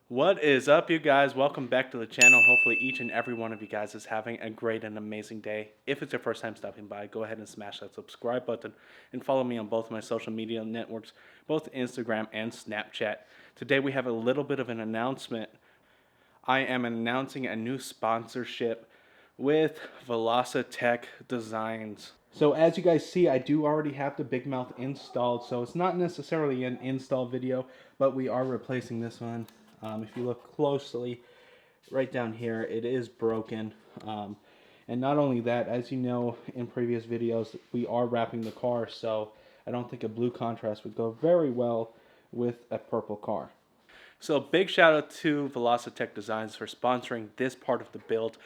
What is up, you guys? Welcome back to the channel. Hopefully each and every one of you guys is having a great and amazing day. If it's your first time stopping by, go ahead and smash that subscribe button and follow me on both my social media networks, both Instagram and Snapchat. Today we have a little bit of an announcement. I am announcing a new sponsorship with Velossatech Designs. So as you guys see, I do already have the big mouth installed, so it's not necessarily an install video, but we are replacing this one. If you look closely, right down here, it is broken. And not only that, as you know in previous videos, we are wrapping the car, so I don't think a blue contrast would go very well with a purple car. So big shout out to Velossatech Designs for sponsoring this part of the build.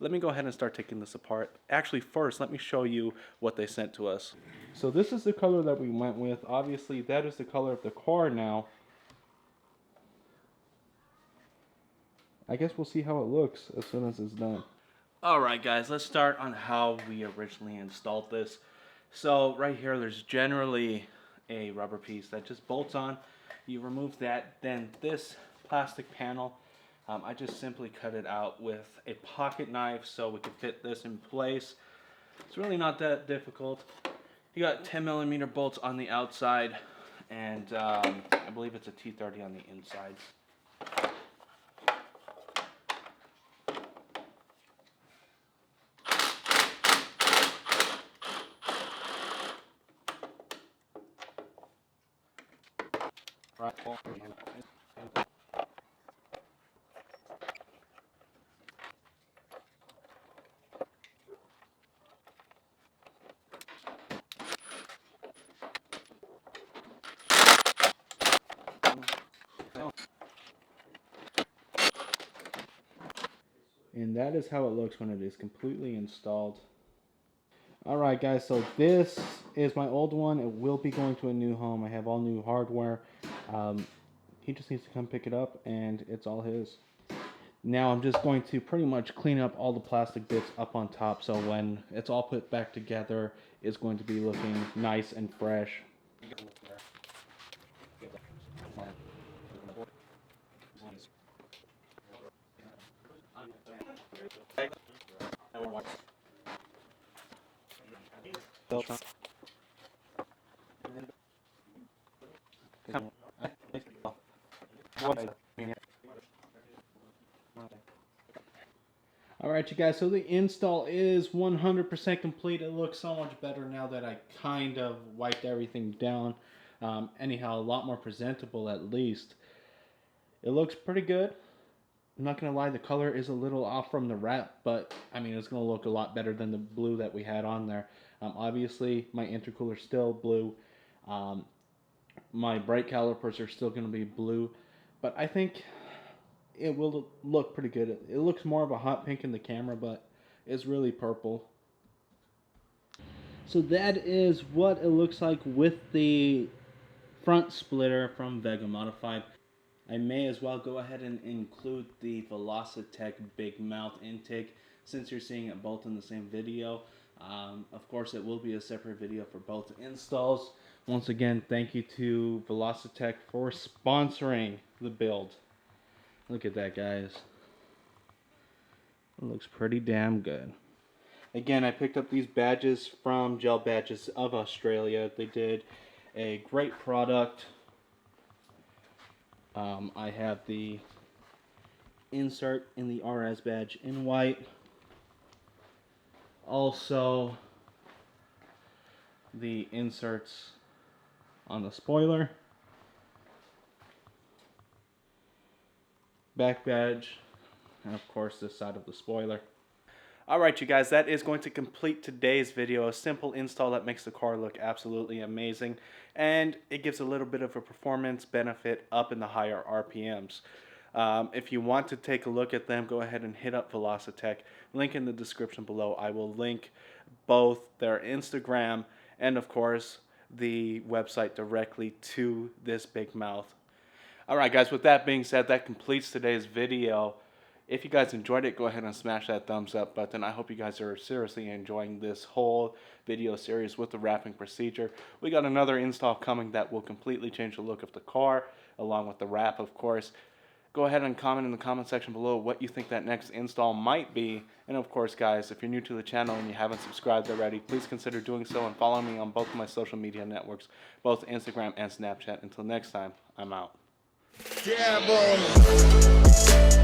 Let me go ahead and start taking this apart. Actually, first, let me show you what they sent to us. So this is the color that we went with. Obviously, that is the color of the car now. I guess we'll see how it looks as soon as it's done. Alright guys, let's start on how we originally installed this. So right here there's generally a rubber piece that just bolts on. You remove that, then this plastic panel, I just simply cut it out with a pocket knife so we could fit this in place. It's really not that difficult. You got 10mm bolts on the outside, and I believe it's a T30 on the inside. And that is how it looks when it is completely installed. Alright guys, so this is my old one. It will be going to a new home. I have all new hardware. He just needs to come pick it up and it's all his. Now I'm just going to pretty much clean up all the plastic bits up on top, so when it's all put back together, it's going to be looking nice and fresh. Alright you guys, so the install is 100% complete. It looks so much better now that I kind of wiped everything down. Anyhow, a lot more presentable at least. It looks pretty good. I'm not going to lie, the color is a little off from the wrap, but I mean, it's going to look a lot better than the blue that we had on there. Obviously, my intercooler is still blue. My brake calipers are still going to be blue, but I think it will look pretty good. It looks more of a hot pink in the camera, but it's really purple. So that is what it looks like with the front splitter from Vega Modified. I may as well go ahead and include the Velossatech big mouth intake since you're seeing it both in the same video. Of course, it will be a separate video for both installs. Once again, thank you to Velossatech for sponsoring the build. Look at that, guys. It looks pretty damn good. Again, I picked up these badges from Gel Badges of Australia. They did a great product. I have the insert in the RS badge in white. Also, the inserts on the spoiler. Back badge, and of course this side of the spoiler. Alright you guys, that is going to complete today's video. A simple install that makes the car look absolutely amazing, and it gives a little bit of a performance benefit up in the higher RPMs. If you want to take a look at them, go ahead and hit up Velossatech. Link in the description below. I will link both their Instagram and of course the website directly to this big mouth. Alright guys, with that being said, that completes today's video. If you guys enjoyed it, go ahead and smash that thumbs up button. I hope you guys are seriously enjoying this whole video series with the wrapping procedure. We got another install coming that will completely change the look of the car, along with the wrap, of course. Go ahead and comment in the comment section below what you think that next install might be. And of course, guys, if you're new to the channel and you haven't subscribed already, please consider doing so and follow me on both of my social media networks, both Instagram and Snapchat. Until next time, I'm out. Yeah, boy.